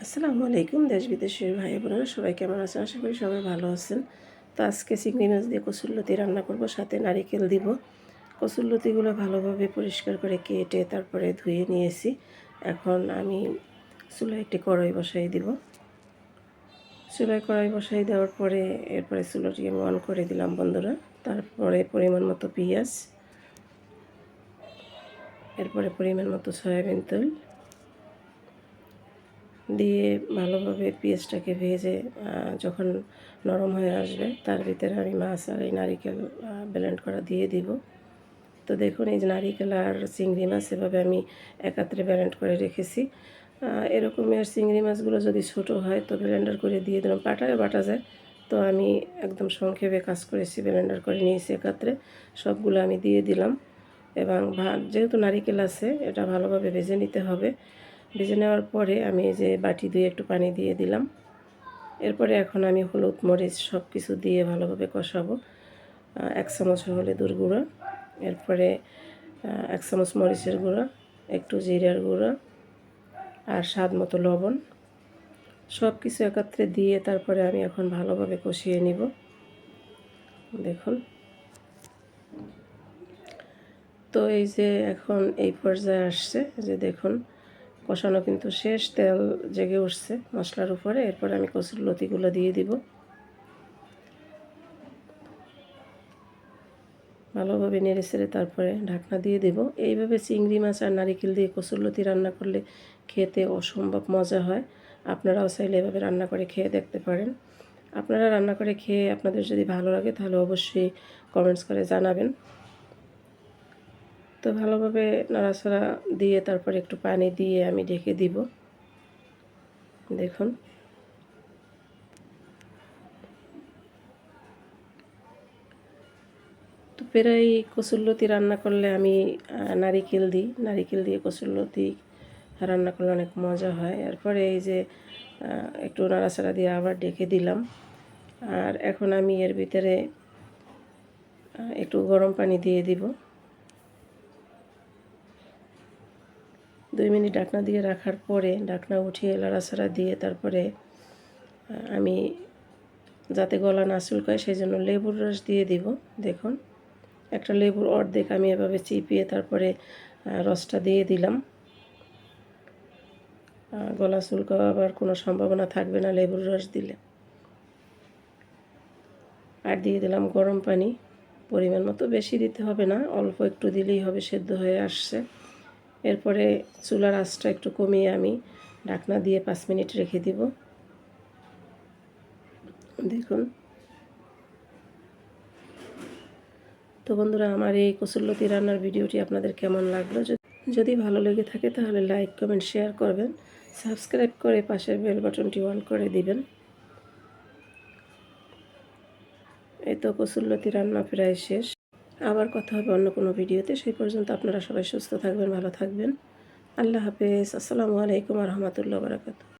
আসসালামু আলাইকুম। দেশ বিদেশের ভাই বোনেরা সবাই কেমন আছেন? আশা করি সবাই ভালো আছেন। তো আজকে চিংড়ি মাছ দিয়ে কচুরলতি রান্না করব, সাথে নারিকেল দিব। কচুরলতিগুলো ভালোভাবে পরিষ্কার করে কেটে তারপরে ধুয়ে নিয়েছি। এখন আমি চুলায় একটি কড়াই বসাই দিব। চুলায় কড়াই বসাই দেওয়ার পরে এরপরে চুলাটি আমি অন করে দিলাম বন্ধুরা। তারপরে পরিমাণ মতো পেঁয়াজ, এরপরে পরিমাণ মতো সয়াবিন তেল দিয়ে ভালোভাবে পেঁয়াজটাকে ভেজে যখন নরম হয়ে আসবে তার ভিতরে আমি মাছ আর এই নারিকেল ব্লেন্ড করা দিয়ে দিব। তো দেখুন, এই যে নারিকেল আর চিংড়ি মাছ এভাবে আমি একাত্রে ব্লেন্ড করে রেখেছি। এরকমের চিংড়ি মাছগুলো যদি ছোট হয় তো ব্লেন্ডার করে দিয়ে দিলাম, পাটায় বাটা যায়। তো আমি একদম সংক্ষেপে কাজ করেছি, ব্লেন্ডার করে নিয়েছি একাত্রে, সবগুলো আমি দিয়ে দিলাম। এবং যেহেতু নারিকেল আছে এটা ভালোভাবে ভেজে নিতে হবে। ভেজে নেওয়ার পরে আমি এই যে বাটি দিয়ে একটু পানি দিয়ে দিলাম। এরপরে এখন আমি হলুদ মরিচ সব কিছু দিয়ে ভালোভাবে কষাবো। 1 চামচ হলুদের গুঁড়ো, এরপরে 1 চামচ মরিচের গুঁড়ো, একটু জিরার গুঁড়ো আর স্বাদ মতো লবণ, সব কিছু একত্রে দিয়ে তারপরে আমি এখন ভালোভাবে কষিয়ে নিব। দেখুন, তো এই যে এখন এই পর্যায়ে আসছে, যে দেখুন কষানো কিন্তু শেষ, তেল জেগে উঠছে মশলার উপরে। এরপর আমি কচুরলতিগুলো দিয়ে দিব। ভালোভাবে নেড়ে ছেড়ে তারপরে ঢাকনা দিয়ে দেব। এইভাবে চিংড়ি মাছ আর নারিকেল দিয়ে কচুরলতি রান্না করলে খেতে অসম্ভব মজা হয়। আপনারাও চাইলে এভাবে রান্না করে খেয়ে দেখতে পারেন। আপনারা রান্না করে খেয়ে আপনাদের যদি ভালো লাগে তাহলে অবশ্যই কমেন্টস করে জানাবেন। তো ভালোভাবে নাড়াচাড়া দিয়ে তারপরে একটু পানি দিয়ে আমি ঢেকে দিব। দেখুন, তো প্রায় কচুরলতি রান্না করলে আমি নারিকেল দিই। নারিকেল দিয়ে কচুরলতি রান্না করলে অনেক মজা হয়। এরপরে এই যে একটু নাড়াচাড়া দিয়ে আবার ঢেকে দিলাম। আর এখন আমি এর ভিতরে একটু গরম পানি দিয়ে দিব। 2 মিনিট ঢাকনা দিয়ে রাখার পরে ঢাকনা উঠিয়ে নাড়াচাড়া দিয়ে তারপরে আমি যাতে গলা না চুলকায় সেই জন্য লেবুর রস দিয়ে দিব। দেখুন, একটা লেবুর অর্ধেক আমি এভাবে চিপিয়ে তারপরে রসটা দিয়ে দিলাম। গলা চুলকাবার কোনো সম্ভাবনা থাকবে না লেবুর রস দিলে। আর দিয়ে দিলাম গরম পানি পরিমাণ মতো, বেশি দিতে হবে না, অল্প একটু দিলেই হবে, সেদ্ধ হয়ে আসছে। এরপরে চুলার আঁচটা একটু কমিয়ে আমি ঢাকনা দিয়ে 5 মিনিট রেখে দিব। দেখুন, তো বন্ধুরা, আমার এই কচুরলতি রান্নার ভিডিওটি আপনাদের কেমন লাগলো? যদি ভালো লেগে থাকে তাহলে লাইক কমেন্ট শেয়ার করবেন, সাবস্ক্রাইব করে পাশের বেল বাটনটি অন করে দিবেন। এই তো কচুরলতি রান্না প্রায় শেষ। আবার কথা হবে অন্য কোনো ভিডিওতে। সেই পর্যন্ত আপনারা সবাই সুস্থ থাকবেন, ভালো থাকবেন। আল্লাহ হাফেজ। আসসালামু আলাইকুম ওয়া রাহমাতুল্লাহি ওয়া বারাকাতুহু।